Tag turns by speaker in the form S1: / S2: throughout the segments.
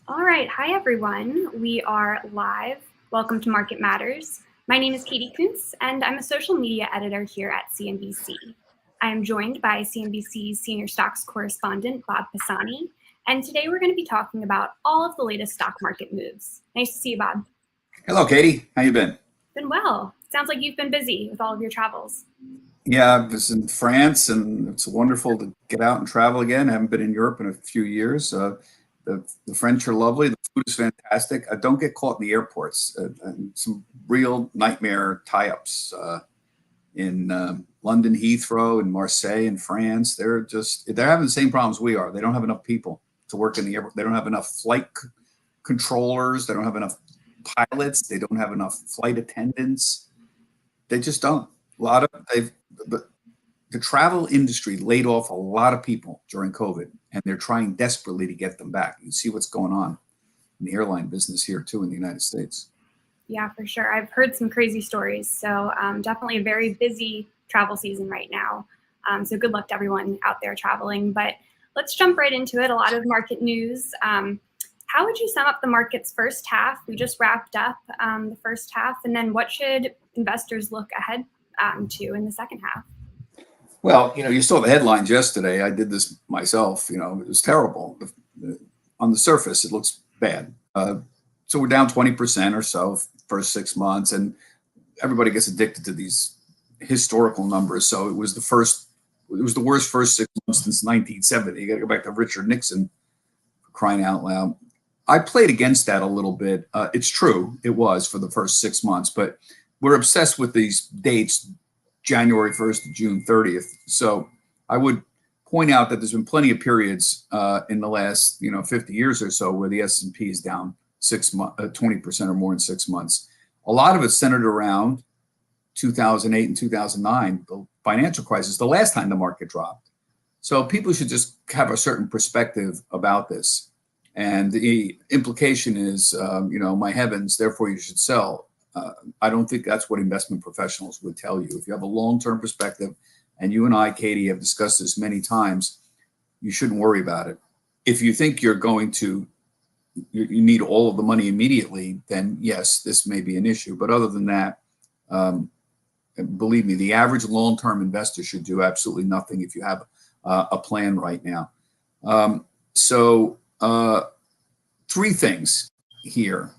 S1: All right. Hi, everyone. We are live. Welcome to Market Matters. My name is Katie Kuntz, and I'm a social media editor here at CNBC. I am joined by CNBC's senior stocks correspondent, Bob Pisani, and today we're going to be talking about all of the latest stock market moves. Nice to see you, Bob.
S2: Hello, Katie. How you been?
S1: Been well. Sounds like you've been busy with all of your travels.
S2: Yeah, I was in France, and it's wonderful to get out and travel again. I haven't been in Europe in a few years. The French are lovely. The food is fantastic. Don't get caught in the airports. And some real nightmare tie-ups in London Heathrow and Marseille in France. They're having the same problems we are. They don't have enough people to work in the airport. They don't have enough flight controllers. They don't have enough pilots. They don't have enough flight attendants. They just don't. A lot of the travel industry laid off a lot of people during COVID, and they're trying desperately to get them back. You see what's going on in the airline business here too in the United States.
S1: Yeah, for sure. I've heard some crazy stories. So definitely a very busy travel season right now. So good luck to everyone out there traveling. But let's jump right into it. A lot of market news. How would you sum up the market's first half? We just wrapped up the first half. And then what should investors look ahead to in the second half?
S2: Well, you saw the headlines yesterday. I did this myself. It was terrible. On the surface, it looks bad. So we're down 20% or so first 6 months, and everybody gets addicted to these historical numbers. So it was the worst first 6 months since 1970. You got to go back to Richard Nixon, for crying out loud. I played against that a little bit. It's true, it was for the first 6 months, but we're obsessed with these dates, January 1st to June 30th. So I would point out that there's been plenty of periods in the last 50 years or so where the S&P is down 20% or more in 6 months. A lot of it's centered around 2008 and 2009, the financial crisis, the last time the market dropped. So people should just have a certain perspective about this. And the implication is, my heavens, therefore you should sell. I don't think that's what investment professionals would tell you. If you have a long-term perspective, and you and I, Katie, have discussed this many times, you shouldn't worry about it. If you think you're going to, you need all of the money immediately, then yes, this may be an issue. But other than that, believe me, the average long-term investor should do absolutely nothing if you have a plan right now. Three things here.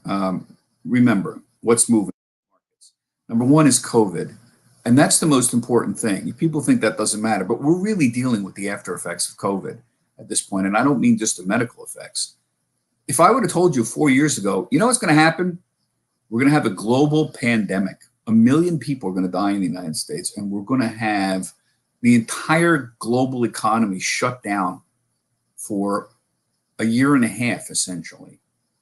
S2: Remember, what's moving markets. Number one is COVID, and that's the most important thing. People think that doesn't matter, but we're really dealing with the after effects of COVID at this point, and I don't mean just the medical effects. If I would have told you 4 years ago, what's going to happen? We're going to have a global pandemic. 1 million people are going to die in the United States, and we're going to have the entire global economy shut down for a year and a half, essentially.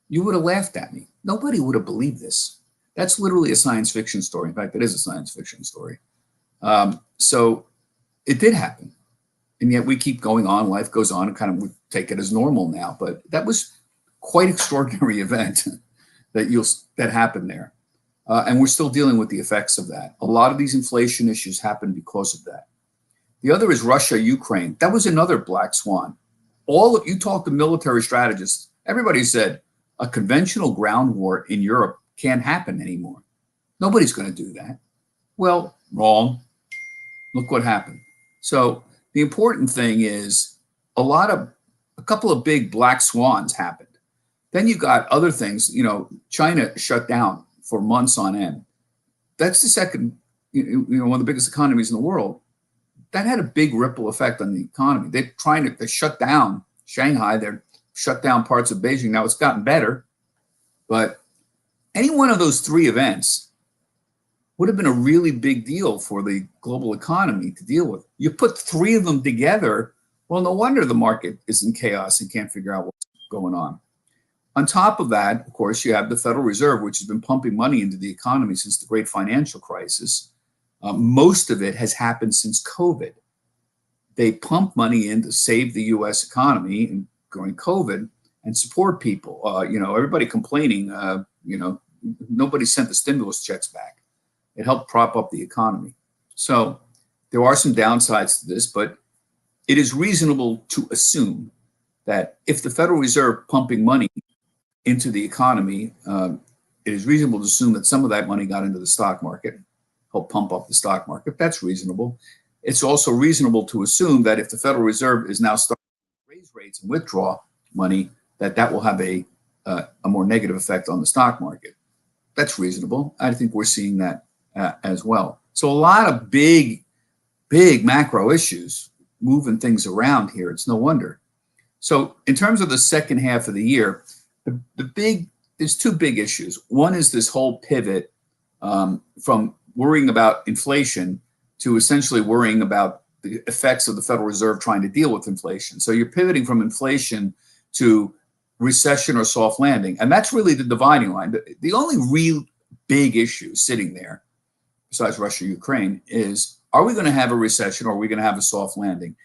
S2: You would have laughed at me. Nobody would have believed this. That's literally a science fiction story. In fact, it is a science fiction story. So it did happen. And yet we keep going on. Life goes on, and kind of we take it as normal now. But that was quite an extraordinary event that happened there. And we're still dealing with the effects of that. A lot of these inflation issues happened because of that. The other is Russia, Ukraine. That was another black swan. You talk to military strategists, everybody said a conventional ground war in Europe can't happen anymore. Nobody's going to do that. Well, wrong. Look what happened. So the important thing is a couple of big black swans happened. Then you got other things, China shut down for months on end. That's the second, one of the biggest economies in the world. That had a big ripple effect on the economy. They shut down Shanghai. They're shut down parts of Beijing. Now it's gotten better, but any one of those three events would have been a really big deal for the global economy to deal with. You put three of them together, well, no wonder the market is in chaos and can't figure out what's going on. On top of that, of course, you have the Federal Reserve, which has been pumping money into the economy since the great financial crisis. Most of it has happened since COVID. They pump money in to save the U.S. economy during COVID and support people. Everybody complaining, nobody sent the stimulus checks back. It helped prop up the economy. So there are some downsides to this, but it is reasonable to assume that if the Federal Reserve pumping money into the economy, it is reasonable to assume that some of that money got into the stock market, helped pump up the stock market. That's reasonable. It's also reasonable to assume that if the Federal Reserve is now starting to raise rates and withdraw money, that will have a more negative effect on the stock market. That's reasonable. I think we're seeing that as well. So a lot of big macro issues moving things around here. It's no wonder. So in terms of the second half of the year, there's two big issues. One is this whole pivot from worrying about inflation to essentially worrying about the effects of the Federal Reserve trying to deal with inflation. So you're pivoting from inflation to recession or soft landing. And that's really the dividing line. The only real big issue sitting there, besides Russia, Ukraine, is are we going to have a recession or are we going to have a soft landing?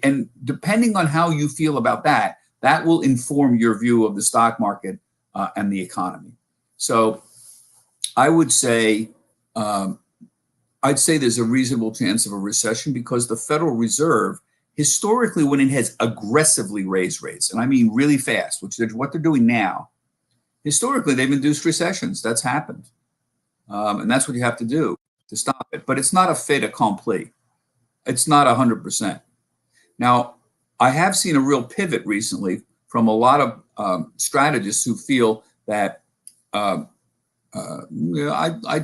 S2: And depending on how you feel about that, that will inform your view of the stock market and the economy. So I would say, there's a reasonable chance of a recession because the Federal Reserve, historically, when it has aggressively raised rates, and I mean really fast, which is what they're doing now, historically, they've induced recessions. That's happened. And that's what you have to do to stop it. But it's not a fait accompli. It's not 100%. Now, I have seen a real pivot recently from a lot of strategists who feel that, I'd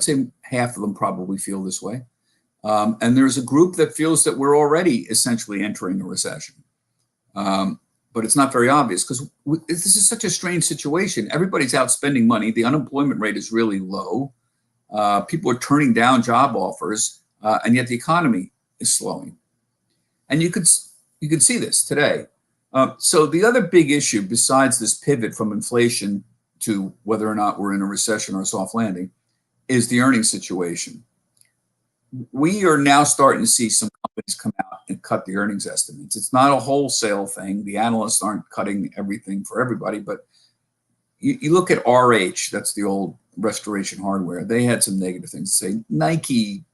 S2: say half of them probably feel this way. And there's a group that feels that we're already essentially entering a recession. But it's not very obvious because this is such a strange situation. Everybody's out spending money. The unemployment rate is really low. People are turning down job offers, and yet the economy is slowing. And you could see this today. So the other big issue besides this pivot from inflation to whether or not we're in a recession or a soft landing is the earnings situation. We are now starting to see some companies come out and cut the earnings estimates. It's not a wholesale thing. The analysts aren't cutting everything for everybody, but you look at RH, that's the old Restoration Hardware. They had some negative things to say. Nike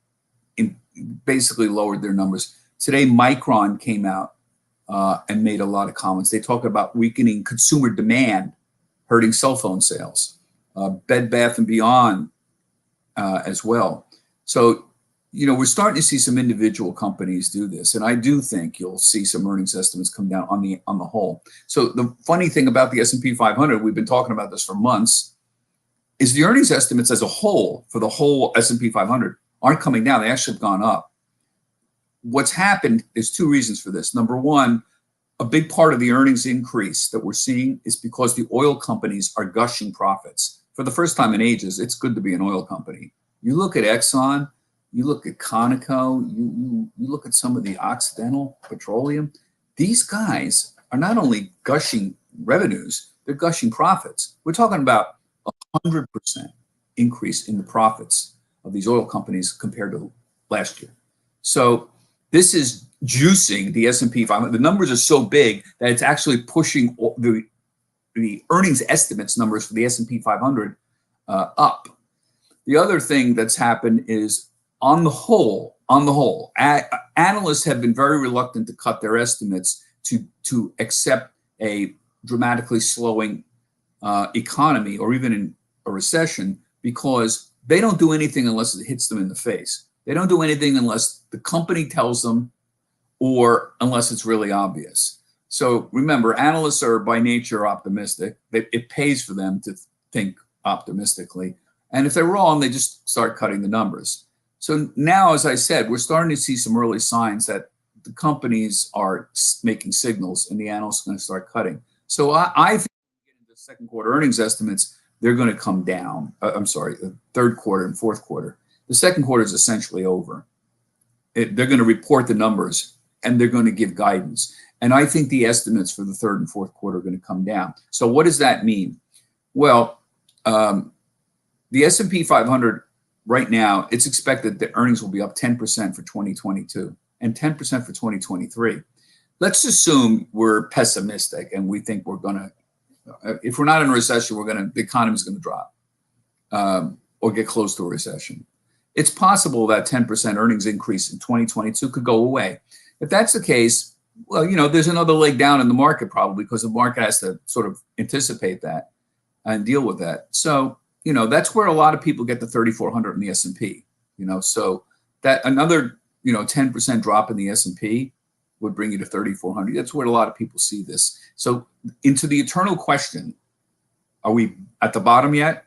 S2: basically lowered their numbers. Today, Micron came out and made a lot of comments. They talk about weakening consumer demand, hurting cell phone sales. Bed Bath & Beyond as well. So, we're starting to see some individual companies do this, and I do think you'll see some earnings estimates come down on the whole. So the funny thing about the S&P 500, we've been talking about this for months, is the earnings estimates as a whole for the whole S&P 500 aren't coming down. They actually have gone up. What's happened is two reasons for this. Number one, a big part of the earnings increase that we're seeing is because the oil companies are gushing profits. For the first time in ages, it's good to be an oil company. You look at Exxon, you look at Conoco, you look at some of the Occidental Petroleum. These guys are not only gushing revenues, they're gushing profits. We're talking about 100% increase in the profits of these oil companies compared to last year. So this is juicing the S&P 500. The numbers are so big that it's actually pushing the earnings estimates numbers for the S&P 500 up. The other thing that's happened is on the whole, analysts have been very reluctant to cut their estimates to accept a dramatically slowing economy or even in a recession because they don't do anything unless it hits them in the face. They don't do anything unless the company tells them or unless it's really obvious. So remember, analysts are by nature optimistic. It pays for them to think optimistically. And if they're wrong, they just start cutting the numbers. So now, as I said, we're starting to see some early signs that the companies are making signals and the analysts are going to start cutting. So I think in the second quarter earnings estimates, they're going to come down. The third quarter and fourth quarter. The second quarter is essentially over. They're going to report the numbers and they're going to give guidance. And I think the estimates for the third and fourth quarter are going to come down. So what does that mean? Well, the S&P 500 right now, it's expected that earnings will be up 10% for 2022 and 10% for 2023. Let's assume we're pessimistic and we think we're going to, if we're not in a recession, the economy is going to drop or get close to a recession. It's possible that 10% earnings increase in 2022 could go away. If that's the case, well, there's another leg down in the market probably because the market has to sort of anticipate that. and deal with that. So, that's where a lot of people get the 3,400 in the S&P, so that another, 10% drop in the S&P would bring you to 3,400. That's where a lot of people see this. So into the eternal question, are we at the bottom yet?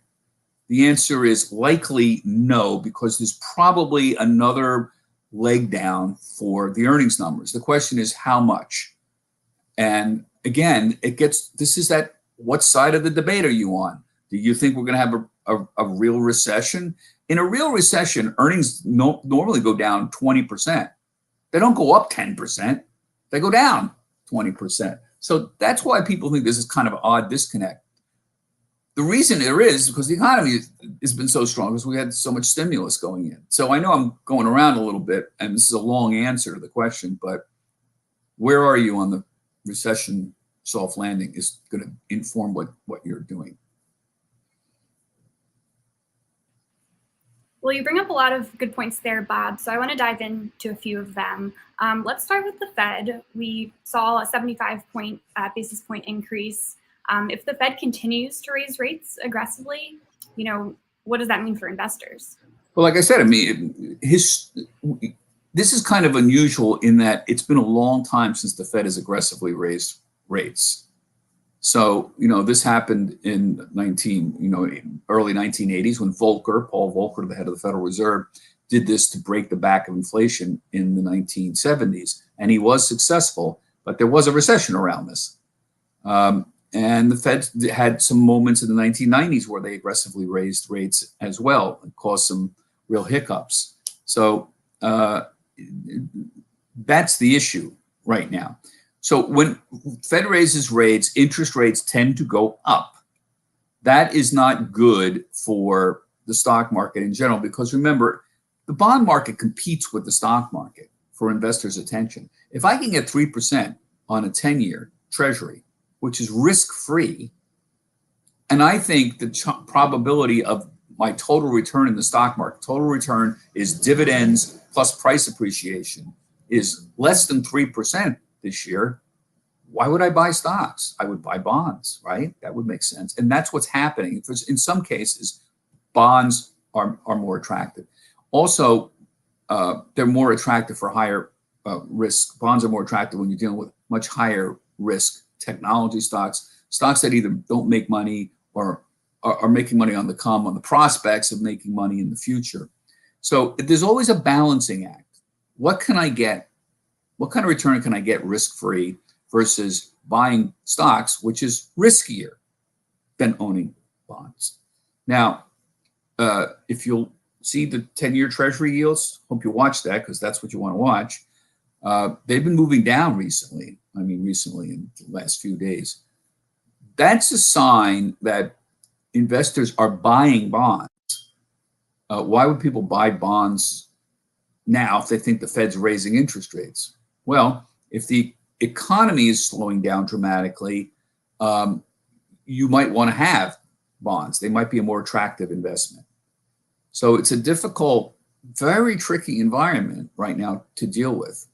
S2: The answer is likely no, because there's probably another leg down for the earnings numbers. The question is how much? And again, this is that, what side of the debate are you on? Do you think we're going to have a real recession? In a real recession, earnings normally go down 20%. They don't go up 10%. They go down 20%. So that's why people think this is kind of an odd disconnect. The reason there is because the economy has been so strong because we had so much stimulus going in. So I know I'm going around a little bit, and this is a long answer to the question, but where are you on the recession soft landing is going to inform what you're doing.
S1: Well, you bring up a lot of good points there, Bob. So I want to dive into a few of them. Let's start with the Fed. We saw a 75 basis point increase. If the Fed continues to raise rates aggressively, what does that mean for investors?
S2: Well, like I said, this is kind of unusual in that it's been a long time since the Fed has aggressively raised rates. So, this happened in early 1980s when Paul Volcker, the head of the Federal Reserve, did this to break the back of inflation in the 1970s. And he was successful, but there was a recession around this. And the Fed had some moments in the 1990s where they aggressively raised rates as well and caused some real hiccups. So that's the issue right now. So when Fed raises rates, interest rates tend to go up. That is not good for the stock market in general, because remember, the bond market competes with the stock market for investors' attention. If I can get 3% on a 10-year treasury, which is risk-free, and I think the probability of my total return in the stock market, total return is dividends plus price appreciation, is less than 3% this year, why would I buy stocks? I would buy bonds, right? That would make sense. And that's what's happening. In some cases, bonds are more attractive. Also, they're more attractive for higher risk. Bonds are more attractive when you're dealing with much higher risk technology stocks that either don't make money or are making money on the prospects of making money in the future. So there's always a balancing act. What can I get? What kind of return can I get risk-free versus buying stocks, which is riskier than owning bonds? Now, if you'll see the 10-year treasury yields, hope you watch that because that's what you want to watch. They've been moving down recently. Recently in the last few days. That's a sign that investors are buying bonds. Why would people buy bonds now if they think the Fed's raising interest rates? Well, if the economy is slowing down dramatically, you might want to have bonds. They might be a more attractive investment. So it's a difficult, very tricky environment right now to deal with.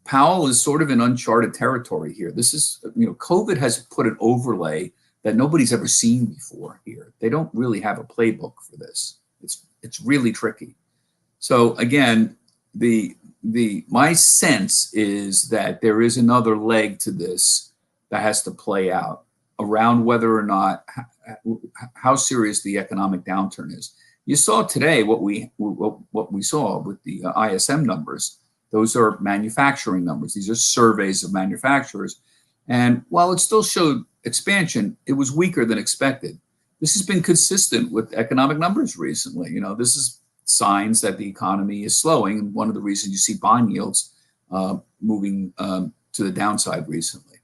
S2: Powell is sort of in uncharted territory here. This is, COVID has put an overlay that nobody's ever seen before here. They don't really have a playbook for this. It's really tricky. So again, my sense is that there is another leg to this that has to play out around whether or not how serious the economic downturn is. You saw today what we saw with the ISM numbers. Those are manufacturing numbers. These are surveys of manufacturers. And while it still showed expansion, it was weaker than expected. This has been consistent with economic numbers recently. This is signs that the economy is slowing. And one of the reasons you see bond yields moving to the downside recently.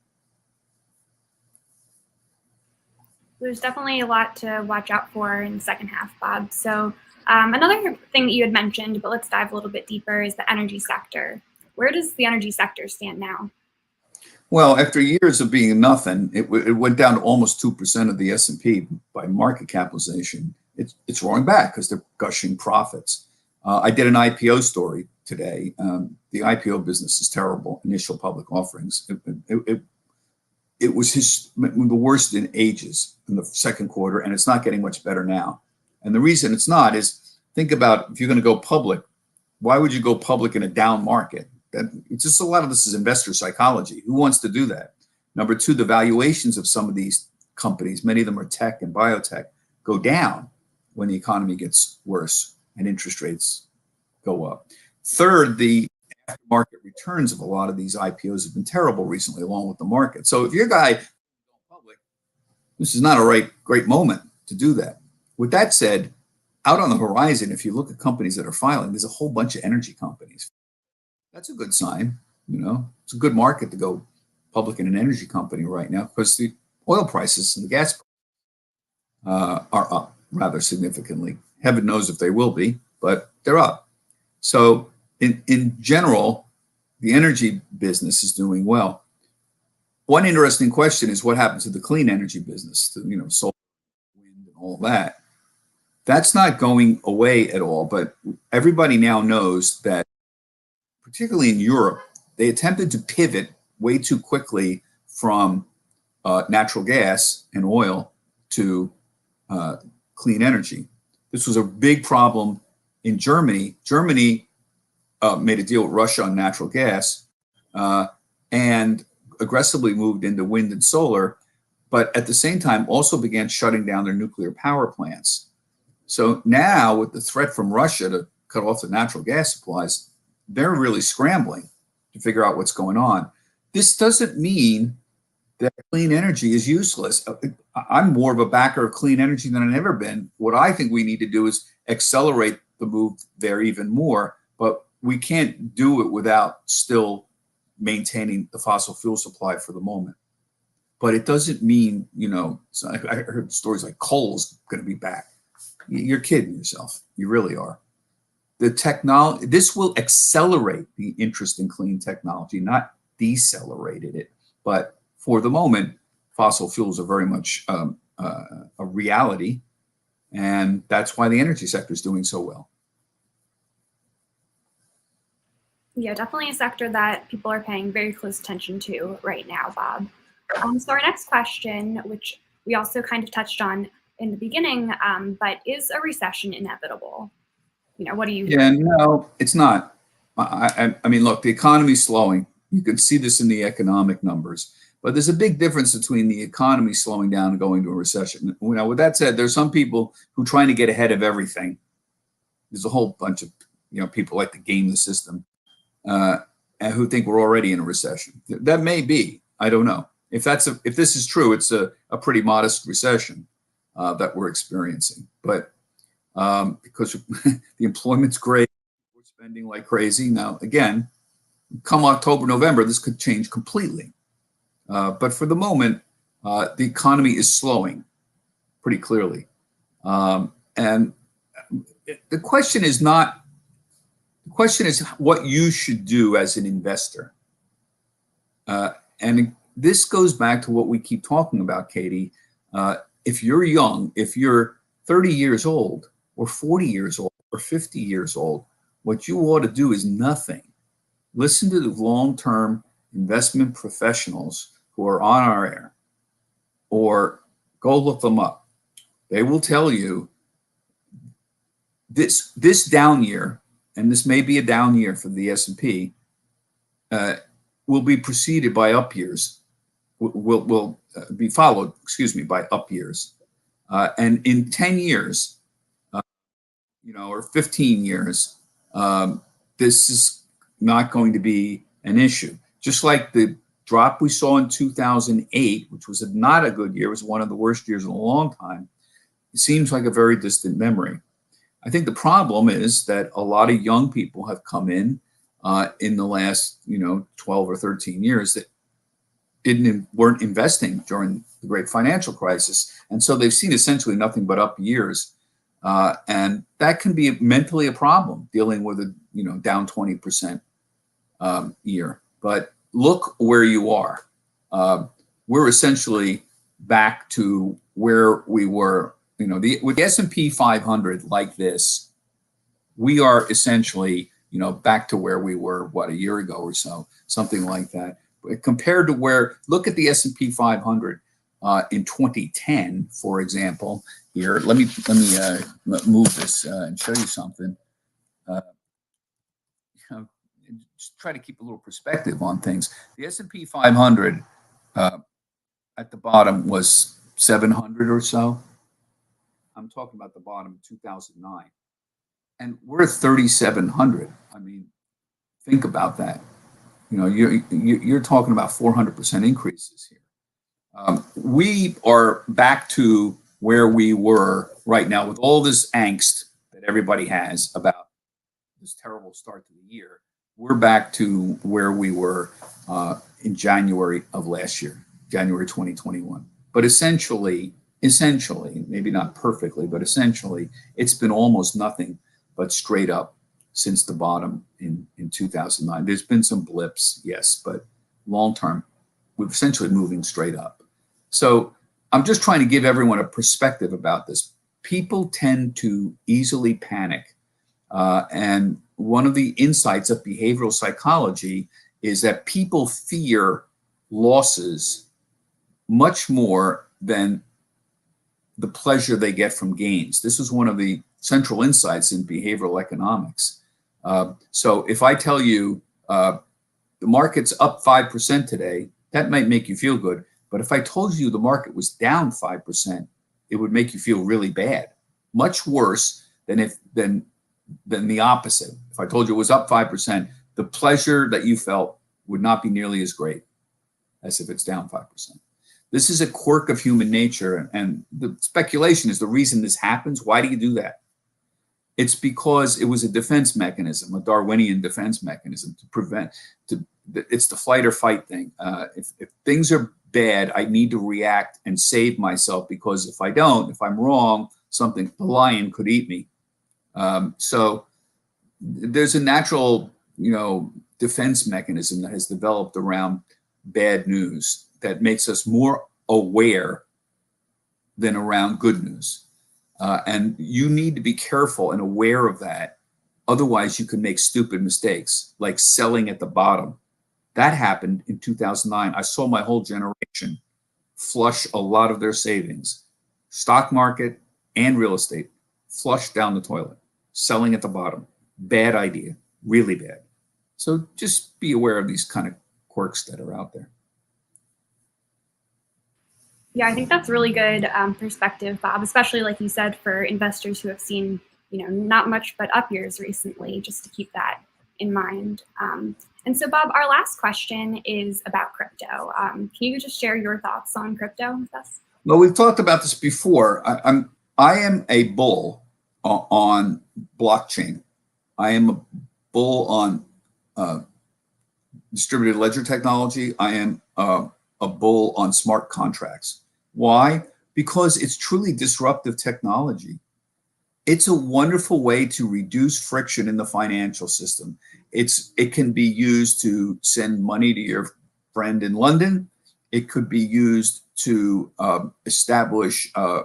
S1: There's definitely a lot to watch out for in the second half, Bob. So another thing that you had mentioned, but let's dive a little bit deeper, is the energy sector. Where does the energy sector stand now?
S2: Well, after years of being nothing, it went down to almost 2% of the S&P by market capitalization. It's roaring back because they're gushing profits. I did an IPO story today. The IPO business is terrible. Initial public offerings. it was the worst in ages in the second quarter, and it's not getting much better now. And the reason it's not is, think about, if you're going to go public, why would you go public in a down market? It's just, a lot of this is investor psychology. Who wants to do that? Number two, the valuations of some of these companies, many of them are tech and biotech, go down when the economy gets worse and interest rates go up. Third, the aftermarket returns of a lot of these IPOs have been terrible recently, along with the market. So if you're a guy public, this is not a great moment to do that. With that said, out on the horizon, if you look at companies that are filing, there's a whole bunch of energy companies. That's a good sign. It's a good market to go public in an energy company right now, because the oil prices and the gas are up rather significantly. Heaven knows if they will be, but they're up. So in general, the energy business is doing well. One interesting question is, what happens to the clean energy business, to, solar, wind, and all that? That's not going away at all, but everybody now knows that, particularly in Europe, they attempted to pivot way too quickly from natural gas and oil to clean energy. This was a big problem in Germany. Germany made a deal with Russia on natural gas and aggressively moved into wind and solar, but at the same time also began shutting down their nuclear power plants. So now, with the threat from Russia to cut off the natural gas supplies, they're really scrambling to figure out what's going on. This doesn't mean that clean energy is useless. I'm more of a backer of clean energy than I've ever been. What I think we need to do is accelerate the move there even more, but we can't do it without still maintaining the fossil fuel supply for the moment. But it doesn't mean, so I heard stories like coal's going to be back. You're kidding yourself. You really are. The technology, this will accelerate the interest in clean technology, not decelerated it. But for the moment, fossil fuels are very much a reality, and that's why the energy sector is doing so well.
S1: Yeah, definitely a sector that people are paying very close attention to right now, Bob. So our next question, which we also kind of touched on in the beginning, but is a recession inevitable? What do you hear?
S2: Yeah, no, it's not. I mean, look, the economy's slowing. You can see this in the economic numbers, but there's a big difference between the economy slowing down and going to a recession. With that said, there's some people who are trying to get ahead of everything. There's a whole bunch of people like to game the system, and who think we're already in a recession. That may be. I don't know. If this is true, it's a pretty modest recession that we're experiencing. But because the employment's great, we're spending like crazy. Now, again, come October, November, this could change completely. But for the moment, the economy is slowing pretty clearly. And the question is what you should do as an investor. And this goes back to what we keep talking about, Katie. If you're young, if you're 30 years old or 40 years old or 50 years old, what you ought to do is nothing. Listen to the long-term investment professionals who are on our air, or go look them up. They will tell you this down year, and this may be a down year for the S&P, will be preceded by up years, will be followed, by up years. And in 10 years, or 15 years, this is not going to be an issue. Just like the drop we saw in 2008, which was not a good year, it was one of the worst years in a long time. It seems like a very distant memory. I think the problem is that a lot of young people have come in the last 12 or 13 years that weren't investing during the great financial crisis, and so they've seen essentially nothing but up years, and that can be mentally a problem dealing with a down 20% year. But look where you are. We're essentially back to where we were. With the S&P 500 like this, we are essentially back to where we were a year ago or so, something like that. compared to where, look at the S&P 500 in 2010, for example. Here, let me move this and show you something. Just try to keep a little perspective on things. The S&P 500 at the bottom was 700 or so. I'm talking about the bottom of 2009, and we're at 3,700. I mean, think about that. You know, you're talking about 400% increases here. We are back to where we were right now with all this angst that everybody has about this terrible start to the year. We're back to where we were in January of last year, January 2021. But essentially, maybe not perfectly, but essentially, it's been almost nothing but straight up since the bottom in 2009. There's been some blips, yes, but long term, we're essentially moving straight up. So I'm just trying to give everyone a perspective about this. People tend to easily panic. And one of the insights of behavioral psychology is that people fear losses much more than the pleasure they get from gains. This is one of the central insights in behavioral economics. So if I tell you the market's up 5% today, that might make you feel good. But if I told you the market was down 5%, it would make you feel really bad, much worse than the opposite. If I told you it was up 5%, the pleasure that you felt would not be nearly as great as if it's down 5%. This is a quirk of human nature, and the speculation is the reason this happens. Why do you do that? It's because it was a defense mechanism, a Darwinian defense mechanism to prevent. It's the flight or fight thing. If things are bad, I need to react and save myself, because if I don't, if I'm wrong, the lion could eat me. So there's a natural, defense mechanism that has developed around bad news that makes us more aware than around good news. And you need to be careful and aware of that. Otherwise, you can make stupid mistakes, like selling at the bottom. That happened in 2009. I saw my whole generation flush a lot of their savings, stock market and real estate, flush down the toilet, selling at the bottom. Bad idea, really bad. So just be aware of these kind of quirks that are out there.
S1: Yeah, I think that's really good perspective, Bob, especially like you said, for investors who have seen, not much but up years recently, just to keep that in mind. And so, Bob, our last question is about crypto. Can you just share your thoughts on crypto with us?
S2: Well, we've talked about this before. I am a bull on blockchain. I am a bull on distributed ledger technology. I am a bull on smart contracts. Why? Because it's truly disruptive technology. It's a wonderful way to reduce friction in the financial system. It can be used to send money to your friend in London. It could be used to establish a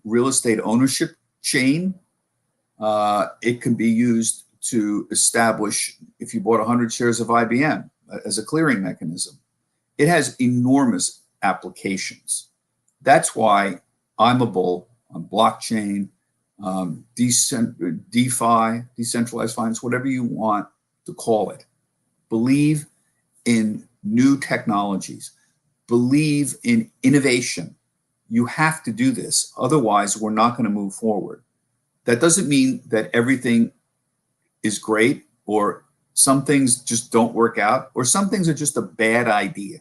S2: real estate ownership chain. It can be used to establish, if you bought 100 shares of IBM, as a clearing mechanism. It has enormous applications. That's why I'm a bull on blockchain, DeFi, decentralized finance, whatever you want to call it. Believe in new technologies. Believe in innovation. You have to do this. Otherwise, we're not going to move forward. That doesn't mean that everything is great, or some things just don't work out, or some things are just a bad idea.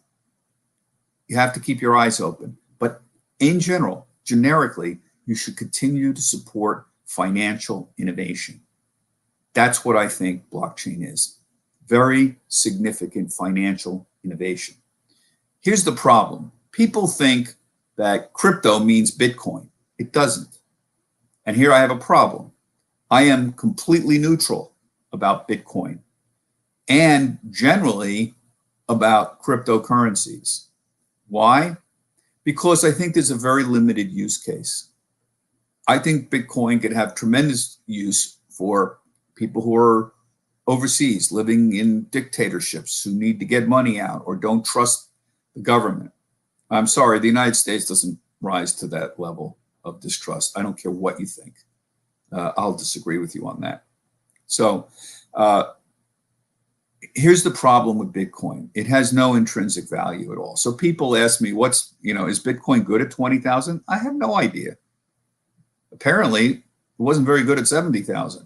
S2: You have to keep your eyes open. But in general, generically, you should continue to support financial innovation. That's what I think blockchain is. Very significant financial innovation. Here's the problem. People think that crypto means Bitcoin. It doesn't. And here I have a problem. I am completely neutral about Bitcoin and generally about cryptocurrencies. Why? Because I think there's a very limited use case. I think Bitcoin could have tremendous use for people who are overseas living in dictatorships who need to get money out or don't trust the government. I'm sorry, the United States doesn't rise to that level of distrust. I don't care what you think. I'll disagree with you on that. So here's the problem with Bitcoin. It has no intrinsic value at all. So people ask me, is Bitcoin good at 20,000? I have no idea. Apparently, it wasn't very good at 70,000.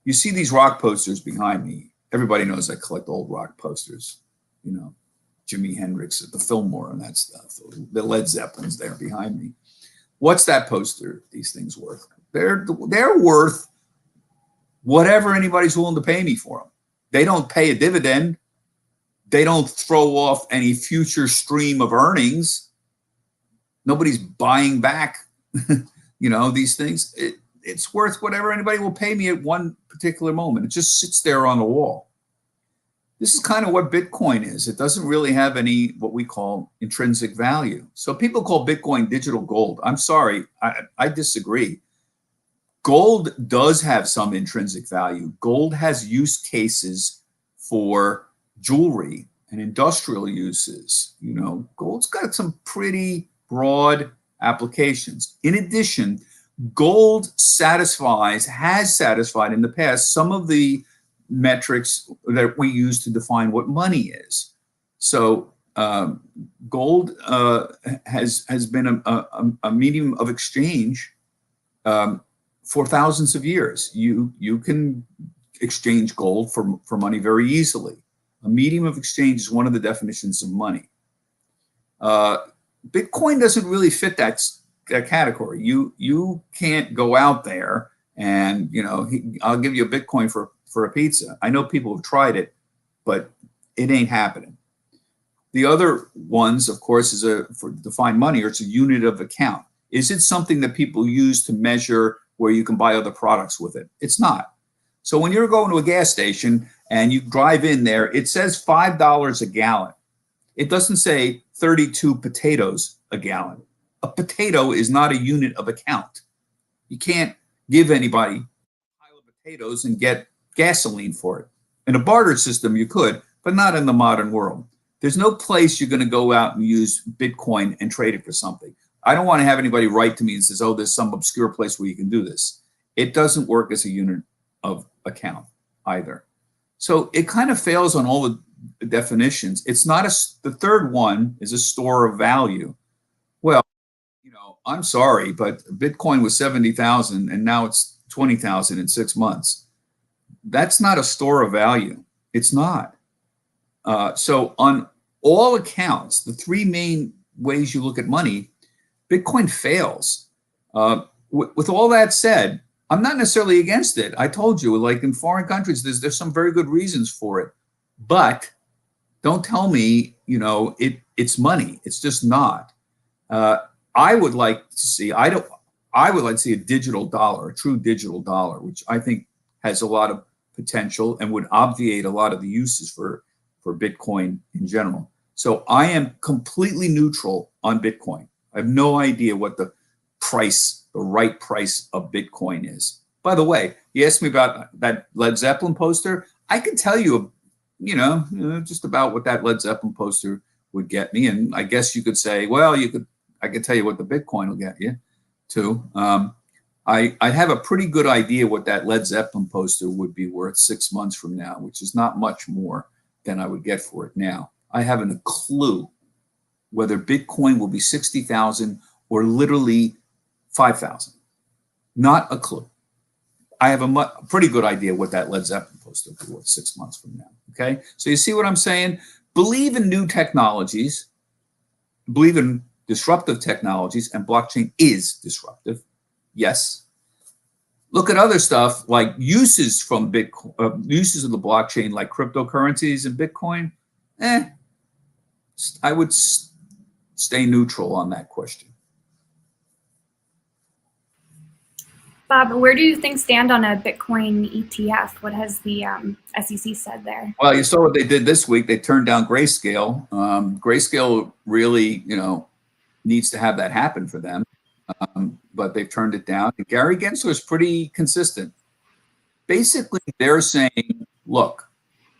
S2: You see these rock posters behind me. Everybody knows I collect old rock posters, Jimi Hendrix at the Fillmore and that stuff. The Led Zeppelins there behind me. What's that poster, these things worth? They're worth whatever anybody's willing to pay me for them. They don't pay a dividend. They don't throw off any future stream of earnings. Nobody's buying back, these things. It's worth whatever anybody will pay me at one particular moment. It just sits there on the wall. This is kind of what Bitcoin is. It doesn't really have any what we call intrinsic value. So people call Bitcoin digital gold. I'm sorry, I disagree. Gold does have some intrinsic value. Gold has use cases for jewelry and industrial uses. Gold's got some pretty broad applications. In addition, gold has satisfied in the past some of the metrics that we use to define what money is. So gold has been a medium of exchange for thousands of years. You can exchange gold for money very easily. A medium of exchange is one of the definitions of money. Bitcoin doesn't really fit that category. You can't go out there and I'll give you a Bitcoin for a pizza. I know people have tried it, but it ain't happening. The other ones, of course, is for define money, or it's a unit of account. Is it something that people use to measure where you can buy other products with it? It's not. So when you're going to a gas station and you drive in there, it says $5 a gallon. It doesn't say 32 potatoes a gallon. A potato is not a unit of account. You can't give anybody a pile of potatoes and get gasoline for it. In a barter system, you could, but not in the modern world. There's no place you're going to go out and use Bitcoin and trade it for something. I don't want to have anybody write to me and says, oh, there's some obscure place where you can do this. It doesn't work as a unit of account either. So it kind of fails on all the definitions. It's not the third one is a store of value. Well, I'm sorry, but Bitcoin was 70,000 and now it's 20,000 in 6 months. That's not a store of value. It's not. So on all accounts, the three main ways you look at money, Bitcoin fails. With all that said, I'm not necessarily against it. I told you, like in foreign countries, there's some very good reasons for it. But don't tell me, it's money. It's just not. I would like to see, I would like to see a digital dollar, a true digital dollar, which I think has a lot of potential and would obviate a lot of the uses for Bitcoin in general. So I am completely neutral on Bitcoin. I have no idea what the right price of Bitcoin is. By the way, you asked me about that Led Zeppelin poster. I can tell you, just about what that Led Zeppelin poster would get me. And I guess you could say, well, I could tell you what the Bitcoin will get you too. I have a pretty good idea what that Led Zeppelin poster would be worth 6 months from now, which is not much more than I would get for it now. I haven't a clue whether Bitcoin will be 60,000 or literally 5,000. Not a clue. I have a pretty good idea what that Led Zeppelin poster will be worth 6 months from now. Okay, so you see what I'm saying? Believe in new technologies, believe in disruptive technologies, and blockchain is disruptive. Yes. Look at other stuff like uses from Bitcoin, uses of the blockchain, like cryptocurrencies and Bitcoin. I would stay neutral on that question.
S1: Bob, where do you think stand on a Bitcoin ETF? What has the SEC said there?
S2: Well, you saw what they did this week. They turned down Grayscale. Grayscale really, needs to have that happen for them. But they've turned it down. And Gary Gensler is pretty consistent. Basically, they're saying look,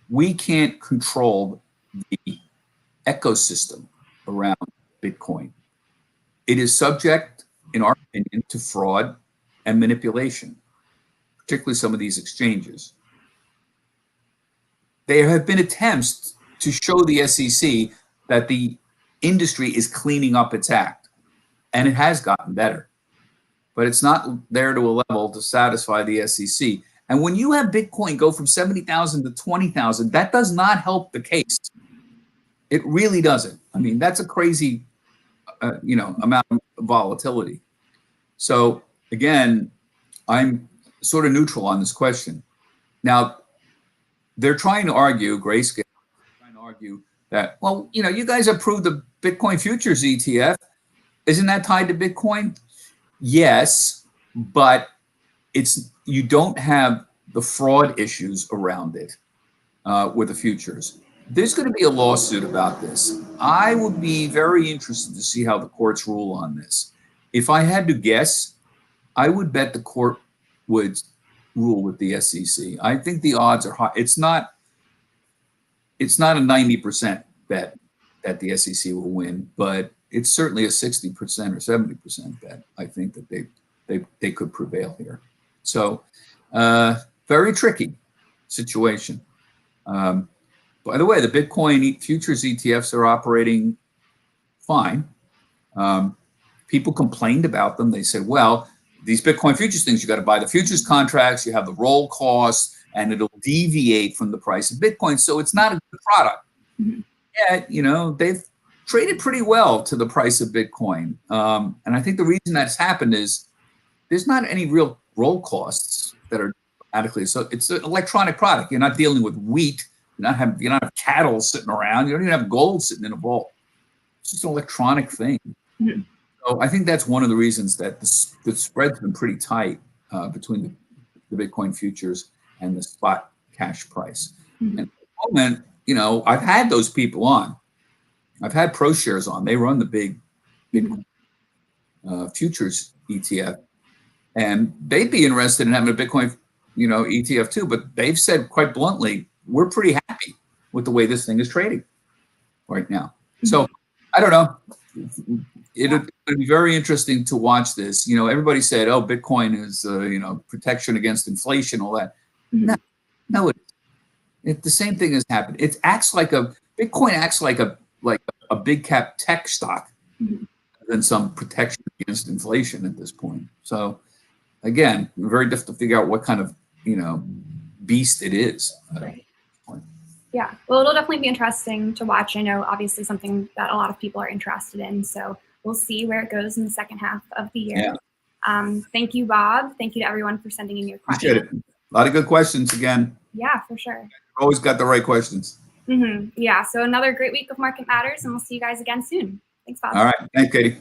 S2: we can't control the ecosystem around Bitcoin. It is subject, in our opinion, to fraud and manipulation, particularly some of these exchanges. There have been attempts to show the SEC that the industry is cleaning up its act, and it has gotten better, but it's not there to a level to satisfy the SEC. And when you have Bitcoin go from 70,000 to 20,000, that does not help the case. It really doesn't. I mean, that's a crazy, amount of volatility. So again, I'm sort of neutral on this question. Now, they're trying to argue, Grayscale, trying to argue that, well, you guys approved the Bitcoin futures ETF. Isn't that tied to Bitcoin? Yes, but you don't have the fraud issues around it with the futures. There's going to be a lawsuit about this. I would be very interested to see how the courts rule on this. If I had to guess, I would bet the court would rule with the SEC. I think the odds are high. It's not a 90% bet that the SEC will win, but it's certainly a 60% or 70% bet. I think that they could prevail here. So very tricky situation. By the way, the Bitcoin futures ETFs are operating fine. People complained about them. They said, well, these Bitcoin futures things, you got to buy the futures contracts, you have the roll costs, and it'll deviate from the price of Bitcoin. So it's not a good product. Mm-hmm. Yet, they've traded pretty well to the price of Bitcoin. And I think the reason that's happened is there's not any real roll costs that are adequately. So it's an electronic product. You're not dealing with wheat. You don't have cattle sitting around. You don't even have gold sitting in a vault. It's just an electronic thing. Mm-hmm. So I think that's one of the reasons that the spread's been pretty tight between the Bitcoin futures and the spot cash price. Mm-hmm. And at the moment, I've had those people on. I've had ProShares on. They run the big Bitcoin futures ETF, and they'd be interested in having a Bitcoin, ETF too. But they've said quite bluntly, we're pretty happy with the way this thing is trading right now. Mm-hmm. So I don't know. It'll be very interesting to watch this. Everybody said, "Oh, Bitcoin is protection against inflation," all that. Mm-hmm. No, the same thing has happened. Bitcoin acts like a big cap tech stock mm-hmm. than some protection against inflation at this point. So again, very difficult to figure out what kind of beast it is.
S1: Right. Yeah, well, it'll definitely be interesting to watch. I know, obviously, something that a lot of people are interested in. So we'll see where it goes in the second half of the year. Yeah. Thank you, Bob. Thank you to everyone for sending in your questions.
S2: Appreciate it. A lot of good questions again.
S1: Yeah, for sure.
S2: Always got the right questions.
S1: Mm-hmm. Yeah, so another great week of Market Matters, and we'll see you guys again soon. Thanks, Bob.
S2: All right. Thanks, Katie.